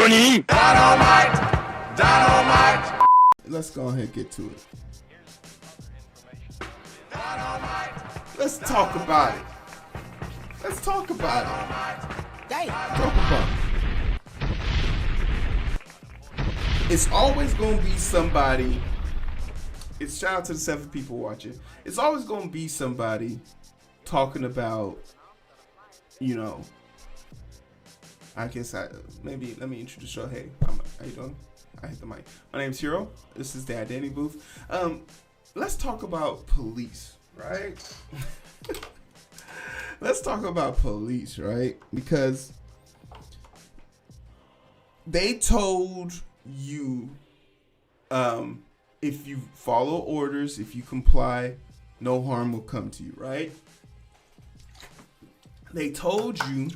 Let's go ahead and get to it. Let's talk about it. Let's talk about it. Damn. Talk about it. It's always going to be somebody. It's shout out to the 7 people watching. It's always going to be somebody talking about, you know, I guess maybe let me introduce you. Hey, how you doing? I hit the mic. My name's Hero. This is the Identity Booth. Let's talk about police, right? Let's talk about police, right? Because they told you, if you follow orders, if you comply, no harm will come to you, right? They told you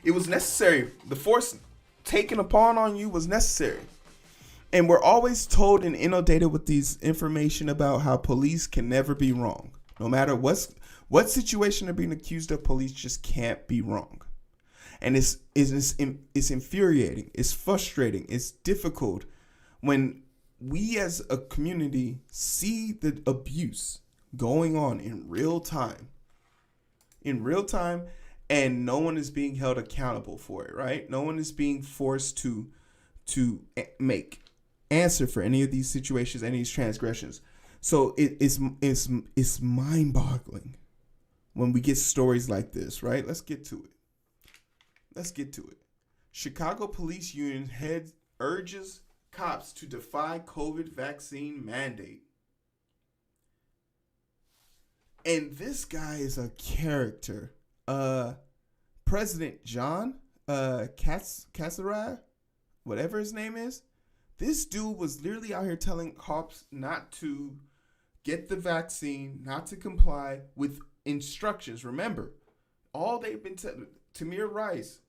it was necessary. The force taken upon on you was necessary. And we're always told and inundated with these information about how police can never be wrong. No matter what situation they're being accused of, police just can't be wrong. And it's infuriating. It's frustrating. It's difficult when we as a community see the abuse going on in real time. And no one is being held accountable for it, right? No one is being forced to answer for any of these situations, any of these transgressions. So it's mind-boggling when we get stories like this, right? Let's get to it. Chicago Police Union head urges cops to defy COVID vaccine mandate. And this guy is a character. President John Cassara, whatever his name is, this dude was literally out here telling cops not to get the vaccine, not to comply with instructions. Remember, all they've been Tamir Rice,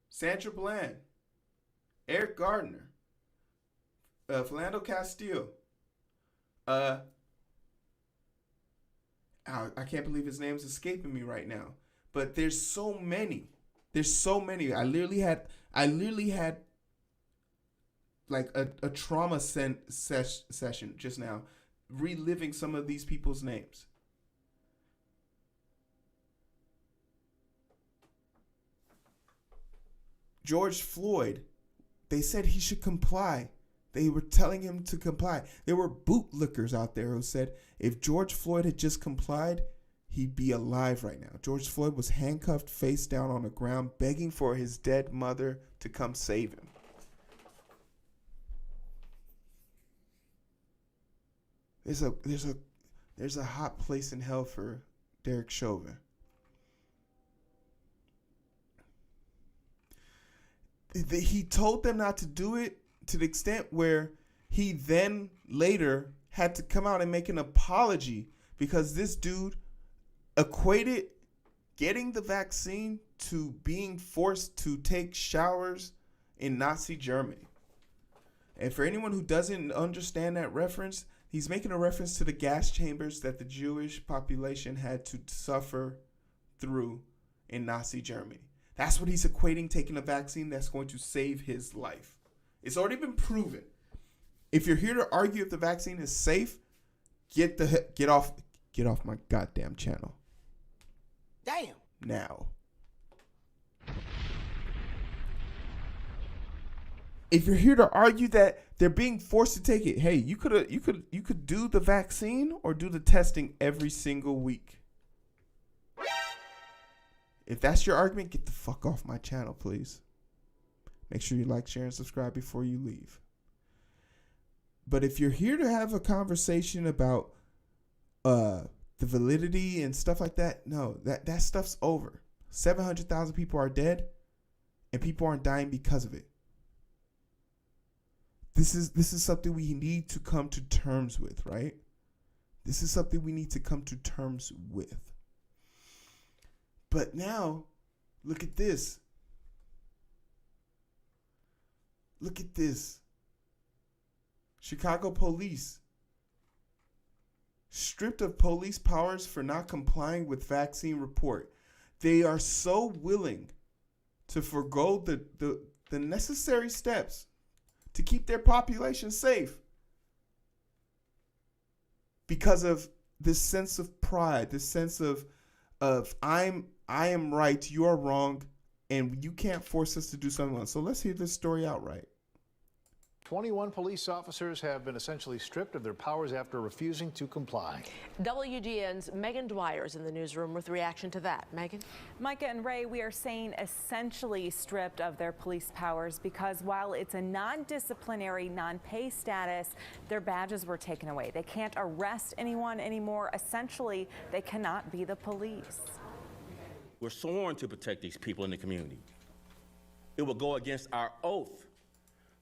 Sandra Bland, Eric Gardner, Philando Castile, I can't believe his name's escaping me right now. But there's so many. I literally had like a trauma session just now, reliving some of these people's names. George Floyd, they said he should comply. They were telling him to comply. There were bootlickers out there who said if George Floyd had just complied, he'd be alive right now. George Floyd was handcuffed face down on the ground, begging for his dead mother to come save him. There's a hot place in hell for Derek Chauvin. He told them not to do it to the extent where he then later had to come out and make an apology because this dude equated getting the vaccine to being forced to take showers in Nazi Germany. And for anyone who doesn't understand that reference, he's making a reference to the gas chambers that the Jewish population had to suffer through in Nazi Germany. That's what he's equating taking a vaccine that's going to save his life. It's already been proven. If you're here to argue if the vaccine is safe, get off my goddamn channel. Damn. Now. If you're here to argue that they're being forced to take it, hey, you could do the vaccine or do the testing every single week. If that's your argument, get the fuck off my channel, please. Make sure you like, share, and subscribe before you leave. But if you're here to have a conversation about the validity and stuff like that, no, that stuff's over. 700,000 people are dead, and people aren't dying because of it. This is something we need to come to terms with, right? This is something we need to come to terms with. But now, look at this. Look at this. Chicago police stripped of police powers for not complying with vaccine report. They are so willing to forgo the necessary steps to keep their population safe because of this sense of pride, this sense of I am right, you are wrong, and you can't force us to do something else. So let's hear this story outright. 21 police officers have been essentially stripped of their powers after refusing to comply. WGN's Megan Dwyer is in the newsroom with reaction to that. Megan? Micah and Ray, we are saying essentially stripped of their police powers because while it's a non-disciplinary, non-pay status, their badges were taken away. They can't arrest anyone anymore. Essentially, they cannot be the police. We're sworn to protect these people in the community. It will go against our oath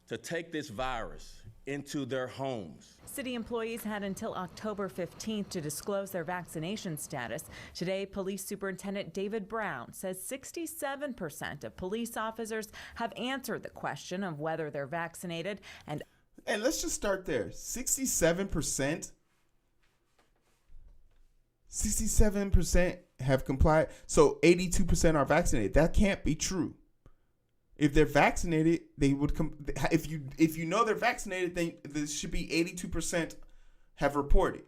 to take this virus into their homes. City employees had until October 15th to disclose their vaccination status. Today, Police Superintendent David Brown says 67% of police officers have answered the question of whether they're vaccinated. And let's just start there. 67%? 67% have complied. So 82% are vaccinated. That can't be true. If they're vaccinated, they would come. If you know they're vaccinated, then there should be 82% have reported.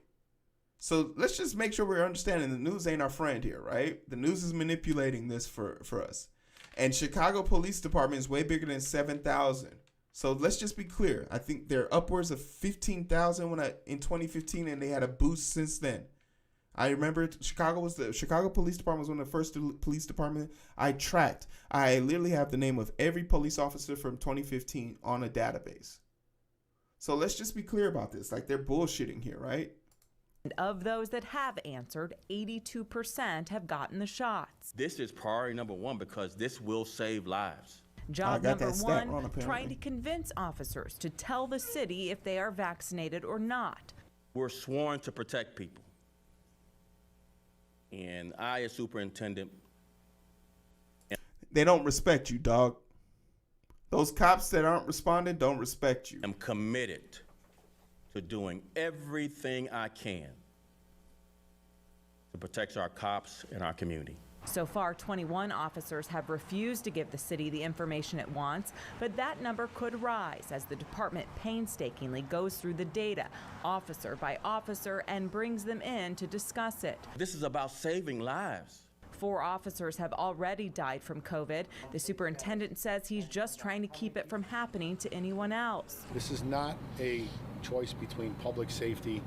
So let's just make sure we're understanding the news ain't our friend here, right? The news is manipulating this for us. And Chicago Police Department is way bigger than 7,000. So let's just be clear. I think they're upwards of 15,000 in 2015, and they had a boost since then. I remember Chicago Police Department was one of the first police departments I tracked. I literally have the name of every police officer from 2015 on a database. So let's just be clear about this. Like, they're bullshitting here, right? of those that have answered, 82% have gotten the shots. This is priority number one because this will save lives. Job number one, trying to convince officers to tell the city if they are vaccinated or not. We're sworn to protect people. And I, as superintendent... They don't respect you, dog. Those cops that aren't responding don't respect you. I'm committed to doing everything I can to protect our cops and our community. So far, 21 officers have refused to give the city the information it wants, but that number could rise as the department painstakingly goes through the data, officer by officer, and brings them in to discuss it. This is about saving lives. 4 officers have already died from COVID. The superintendent says he's just trying to keep it from happening to anyone else. This is not a choice between public safety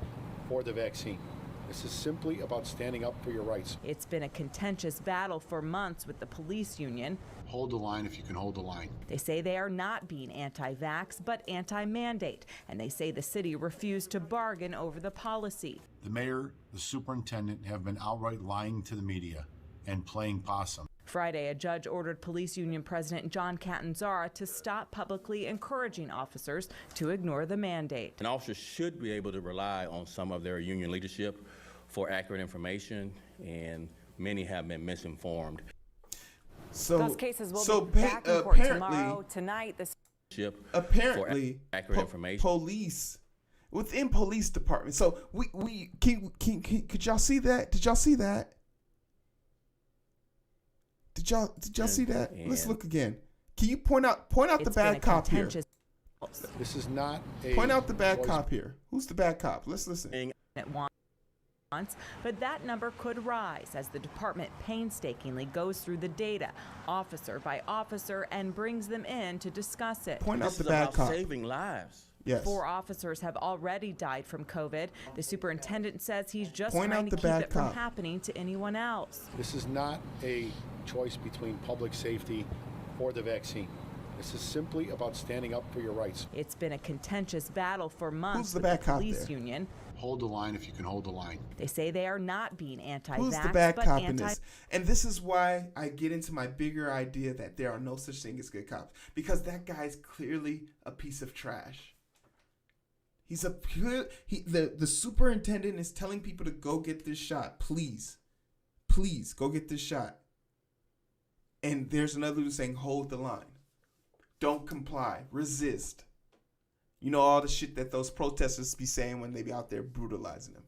or the vaccine. This is simply about standing up for your rights. It's been a contentious battle for months with the police union. Hold the line if you can hold the line. They say they are not being anti-vax, but anti-mandate, and they say the city refused to bargain over the policy. The mayor, the superintendent have been outright lying to the media and playing possum. Friday, a judge ordered police union president John Catanzara to stop publicly encouraging officers to ignore the mandate. An officer should be able to rely on some of their union leadership for accurate information, and many have been misinformed. So those cases will be back in court tomorrow, tonight. Apparently, for accurate information. Police within police department. So could y'all see that? Did y'all see that? Did y'all see that? Let's look again. Can you point out the bad cop here? This is not a point out the bad cop here. Who's the bad cop? Let's listen. But that number could rise as the department painstakingly goes through the data, officer by officer, and brings them in to discuss it. Point out the bad cop. Saving lives. Yes. 4 officers have already died from COVID. The superintendent says he's just trying to keep it cop. from happening to anyone else. This is not a choice between public safety or the vaccine. This is simply about standing up for your rights. It's been a contentious battle for months with the police union. Hold the line if you can hold the line. They say they are not being anti-vax, Who's the bad cop in this? And this is why I get into my bigger idea that there are no such thing as good cops. Because that guy's clearly a piece of trash. The superintendent is telling people to go get this shot. Please go get this shot. And there's another who's saying, hold the line. Don't comply. Resist. You know, all the shit that those protesters be saying when they be out there brutalizing them.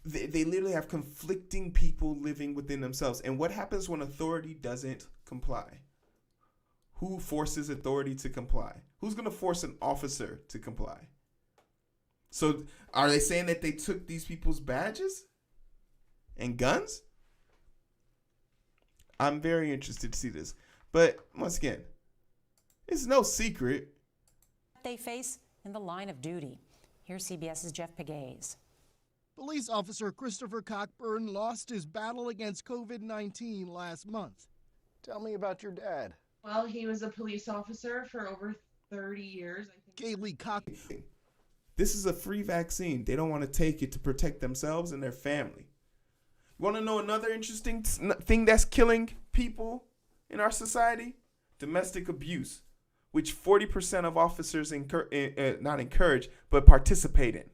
They literally have conflicting people living within themselves. And what happens when authority doesn't comply? who forces authority to comply? Who's going to force an officer to comply? So are they saying that they took these people's badges and guns? I'm very interested to see this. But once again, it's no secret they face in the line of duty. Here's CBS's Jeff Pegues. Police officer Christopher Cockburn lost his battle against COVID-19 last month. Tell me about your dad. Well, he was a police officer for over 30 years. Kaylee Cockburn. this is a free vaccine. They don't want to take it to protect themselves and their family. You want to know another interesting thing that's killing people in our society? Domestic abuse, which 40% of officers not encourage, but participate in.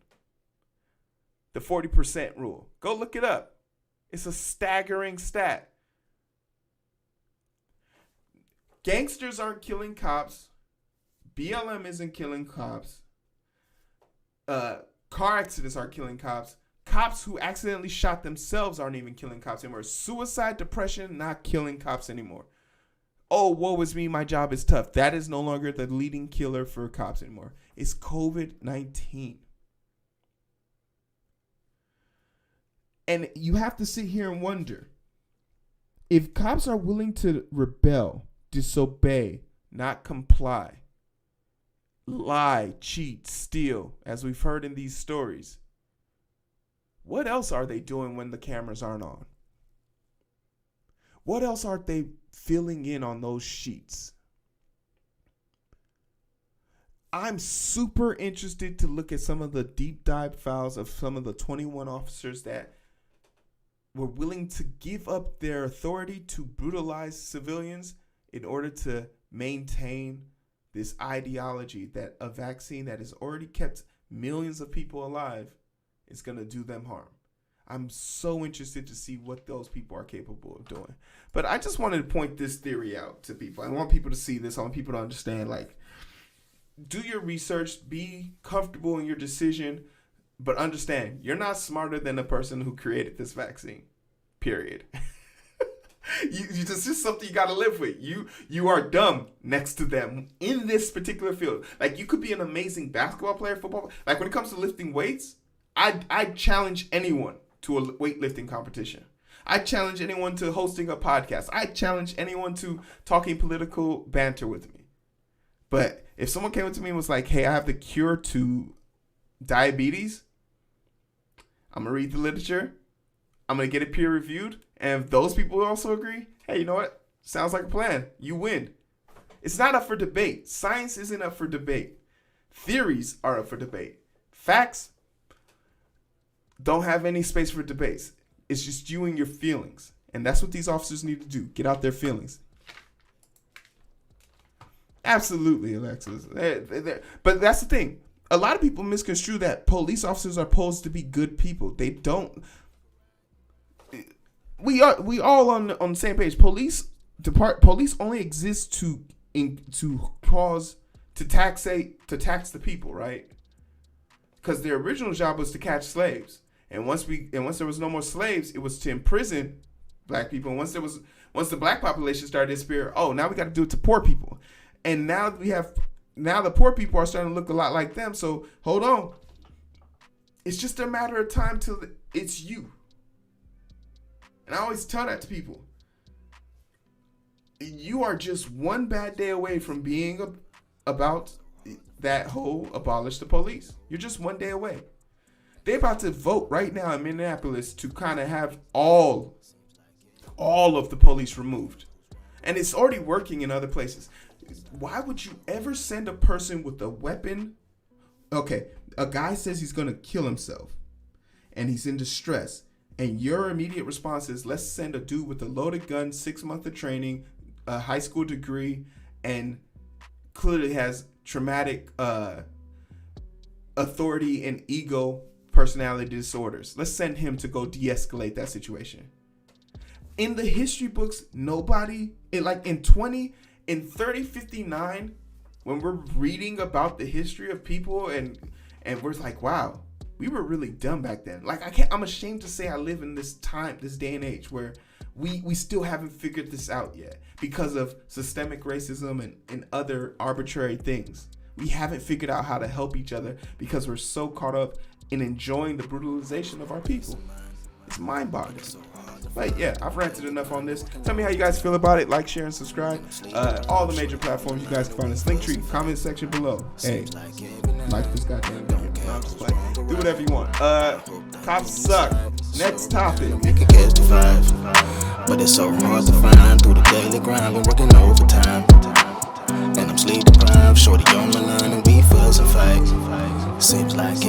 The 40% rule. Go look it up. It's a staggering stat. Gangsters aren't killing cops. BLM isn't killing cops. Car accidents aren't killing cops. Cops who accidentally shot themselves aren't even killing cops anymore. Suicide, depression, not killing cops anymore. Oh, woe is me, my job is tough. That is no longer the leading killer for cops anymore. It's COVID-19. And you have to sit here and wonder, if cops are willing to rebel, disobey, not comply, lie, cheat, steal, as we've heard in these stories, what else are they doing when the cameras aren't on? What else are they filling in on those sheets? I'm super interested to look at some of the deep dive files of some of the 21 officers that were willing to give up their authority to brutalize civilians in order to maintain this ideology that a vaccine that has already kept millions of people alive is going to do them harm. I'm so interested to see what those people are capable of doing. But I just wanted to point this theory out to people. I want people to see this. I want people to understand, like, do your research, be comfortable in your decision, but understand you're not smarter than the person who created this vaccine, period. It's just something you got to live with. You are dumb next to them in this particular field. Like, you could be an amazing basketball player, football. Like, when it comes to lifting weights, I challenge anyone to a weightlifting competition. I challenge anyone to hosting a podcast. I challenge anyone to talking political banter with me. But if someone came up to me and was like, hey, I have the cure to diabetes, I'm going to read the literature. I'm going to get it peer reviewed. And if those people also agree, hey, you know what? Sounds like a plan. You win. It's not up for debate. Science isn't up for debate. Theories are up for debate. Facts don't have any space for debates. It's just you and your feelings. And that's what these officers need to do. Get out their feelings. Absolutely, Alexis. But that's the thing. A lot of people misconstrue that police officers are supposed to be good people. They don't. We all on the same page. Police only exist to tax the people, right? Because their original job was to catch slaves. And once there was no more slaves, it was to imprison black people. And once the black population started to disappear, now we got to do it to poor people. And now the poor people are starting to look a lot like them. So hold on. It's just a matter of time till it's you. And I always tell that to people. You are just one bad day away from being about that whole abolish the police. You're just one day away. They're about to vote right now in Minneapolis to kind of have all of the police removed. And it's already working in other places. Why would you ever send a person with a weapon? Okay, a guy says he's going to kill himself and he's in distress. And your immediate response is, let's send a dude with a loaded gun, 6 months of training, a high school degree, and clearly has traumatic authority and ego personality disorders. Let's send him to go de-escalate that situation. In the history books, nobody, in 3059, when we're reading about the history of people and we're like, wow, we were really dumb back then. Like, I'm ashamed to say I live in this time, this day and age where we still haven't figured this out yet because of systemic racism and other arbitrary things. We haven't figured out how to help each other because we're so caught up in enjoying the brutalization of our people. It's mind-boggling. But yeah, I've ranted enough on this. Tell me how you guys feel about it. Like, share, and subscribe. All the major platforms you guys can find us. Linktree, comment section below. Hey, like this goddamn video. I'm just playing. Do whatever you want. Cops suck. Next topic. You can catch the five, but it's so hard to find through the daily grind. Been working overtime, and I'm sleep deprived. Shorty on my line and we fuss and fight. Seems like